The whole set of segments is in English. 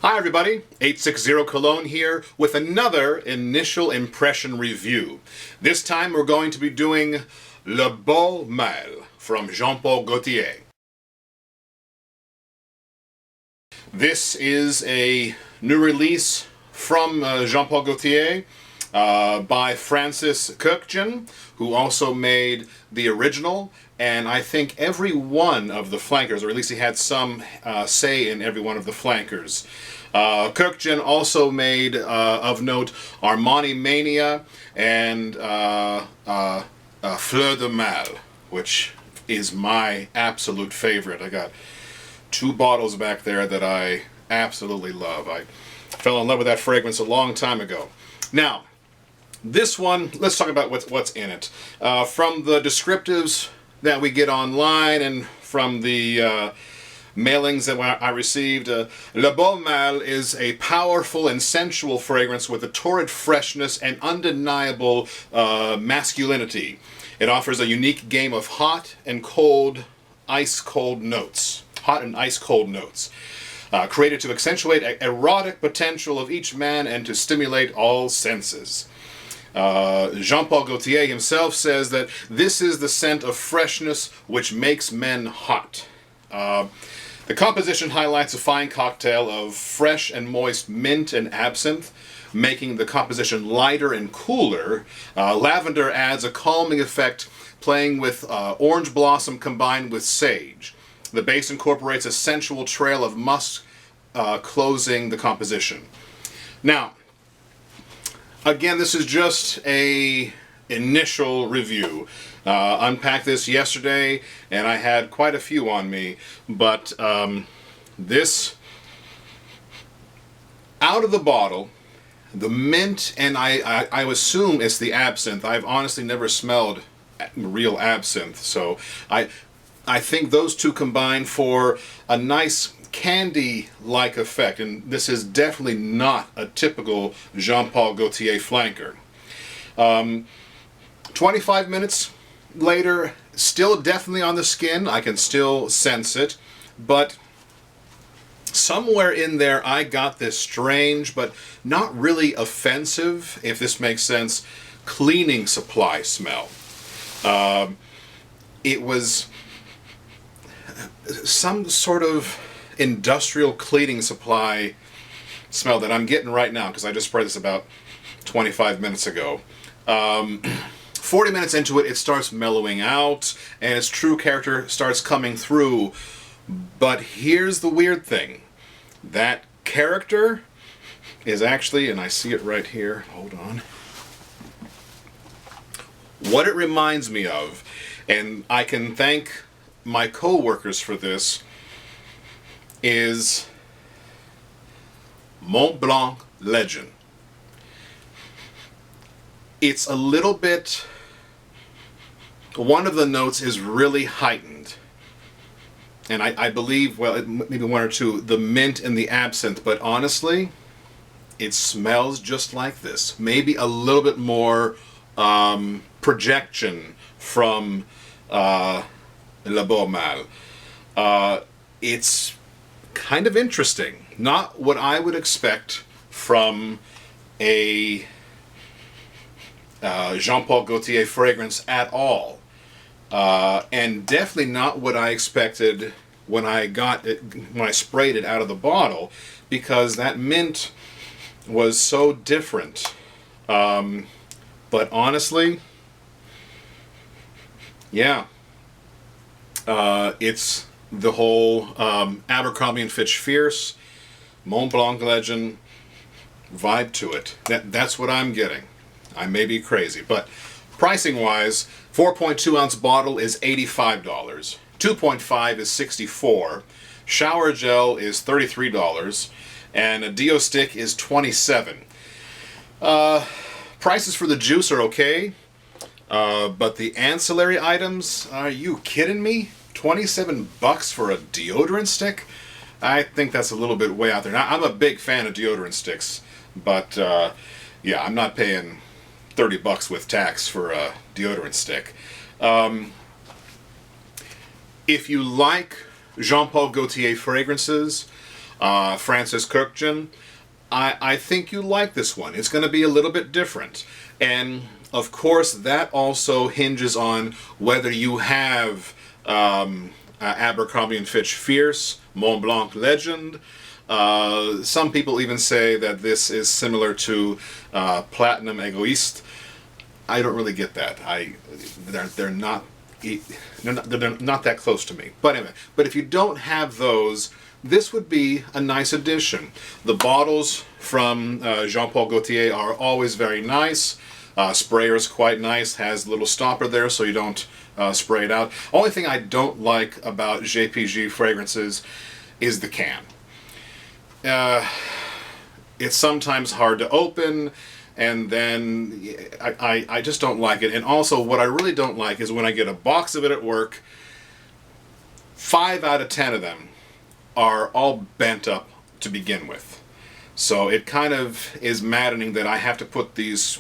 Hi everybody, 860 Cologne here with another initial impression review. This time we're going to be doing Le Beau Mâle from Jean Paul Gaultier. This is a new release from Jean Paul Gaultier by Francis Kurkdjian, who also made the original, and I think every one of the flankers, or at least he had some say in every one of the flankers. Kurkdjian also made, of note, Armani Mania and Fleur de Mal, which is my absolute favorite. I got two bottles back there that I absolutely love. I fell in love with that fragrance a long time ago. Now, this one, let's talk about what's in it. From the descriptives that we get online and from the mailings that I received, Le Beau Mâle is a powerful and sensual fragrance with a torrid freshness and undeniable masculinity. It offers a unique game of hot and cold, ice-cold notes. Hot and ice-cold notes. Created to accentuate erotic potential of each man and to stimulate all senses. Jean Paul Gaultier himself says that this is the scent of freshness which makes men hot. The composition highlights a fine cocktail of fresh and moist mint and absinthe, making the composition lighter and cooler. Lavender adds a calming effect, playing with orange blossom combined with sage. The base incorporates a sensual trail of musk closing the composition. Now, again, this is just a initial review. Unpacked this yesterday, and I had quite a few on me, but this, out of the bottle, the mint, and I assume it's the absinthe. I've honestly never smelled real absinthe, so I think those two combine for a nice candy-like effect, and this is definitely not a typical Jean Paul Gaultier flanker. 25 minutes later, still definitely on the skin. I can still sense it, but somewhere in there I got this strange, but not really offensive, if this makes sense, cleaning supply smell. It was some sort of industrial cleaning supply smell that I'm getting right now, because I just sprayed this about 25 minutes ago. 40 minutes into it, it starts mellowing out, and its true character starts coming through. But here's the weird thing. That character is actually, and I see it right here, hold on. What it reminds me of, and I can thank my co-workers for this, is Mont Blanc Legend. It's a little bit, one of the notes is really heightened. And I believe, well, maybe one or two, the mint and the absinthe, but honestly, it smells just like this. Maybe a little bit more projection from Le Beau Mâle. It's kind of interesting. Not what I would expect from a Jean Paul Gaultier fragrance at all, and definitely not what I expected when I got it, when I sprayed it out of the bottle, because that mint was so different. But honestly, yeah, it's the whole Abercrombie & Fitch Fierce, Mont Blanc Legend vibe to it. That's what I'm getting. I may be crazy, but pricing-wise, 4.2 ounce bottle is $85. 2.5 is $64. Shower gel is $33, and a deo stick is $27. Prices for the juice are okay, but the ancillary items, are you kidding me? 27 bucks for a deodorant stick? I think that's a little bit way out there. Now, I'm a big fan of deodorant sticks, but yeah, I'm not paying 30 bucks with tax for a deodorant stick. If you like Jean Paul Gaultier fragrances, Francis Kurkdjian. I think you like this one. It's going to be a little bit different. And of course, that also hinges on whether you have Abercrombie & Fitch Fierce, Mont Blanc Legend. Some people even say that this is similar to Platinum Egoiste. I don't really get that. They're not that close to me. But anyway, but if you don't have those, this would be a nice addition. The bottles from Jean Paul Gaultier are always very nice. Sprayer's quite nice, has a little stopper there so you don't spray it out. Only thing I don't like about JPG fragrances is the can. It's sometimes hard to open, and then I just don't like it. And also what I really don't like is when I get a box of it at work, 5 out of 10 of them are all bent up to begin with. So it kind of is maddening that I have to put these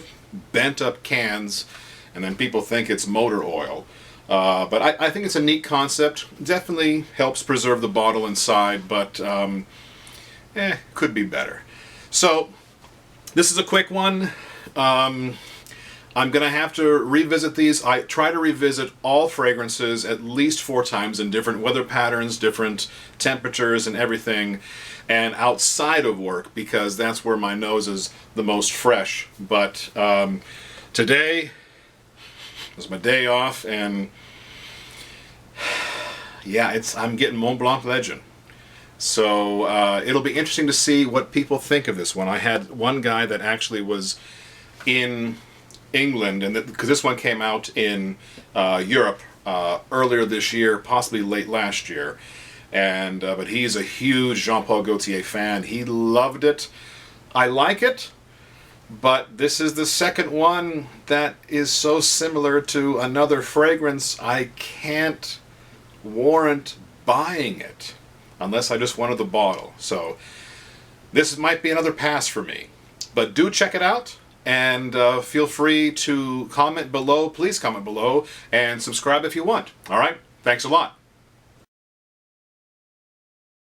bent up cans and then people think it's motor oil. But I think it's a neat concept. Definitely helps preserve the bottle inside, but could be better. So this is a quick one. I'm going to have to revisit these. I try to revisit all fragrances at least 4 times in different weather patterns, different temperatures and everything, and outside of work, because that's where my nose is the most fresh. But today was my day off, and yeah, I'm getting Mont Blanc Legend. So it'll be interesting to see what people think of this one. I had one guy that actually was in England, and because this one came out in Europe earlier this year, possibly late last year, and but he's a huge Jean Paul Gaultier fan. He loved it. I like it, but this is the second one that is so similar to another fragrance, I can't warrant buying it unless I just wanted the bottle. So this might be another pass for me, but do check it out. And feel free to comment below. Please comment below and subscribe if you want. All right? Thanks a lot.